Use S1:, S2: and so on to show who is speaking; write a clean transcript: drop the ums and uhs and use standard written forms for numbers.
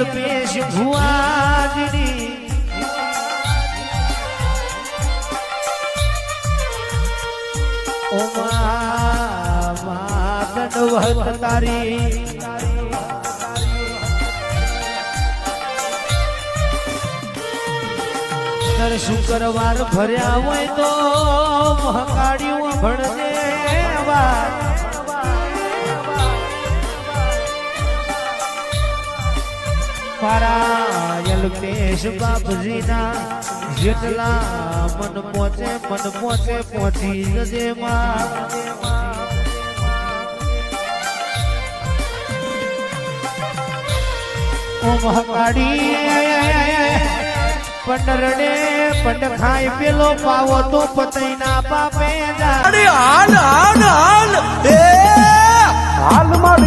S1: અલ્પેશ ભુવાજીની ઓમા દંડવત તારી દર શુક્રવાર ભર્યા હોય તો મહાકાળીઓ ભણજે મારા અલ્પેશ બાપજીના જેટલા મન પહોંચે પહોંચી જજે માં ઓ મહાકાળી પંડરડે પંડ ખાય પેલો પાવો તો પતઈ ના પાપે જા
S2: હાલ મારી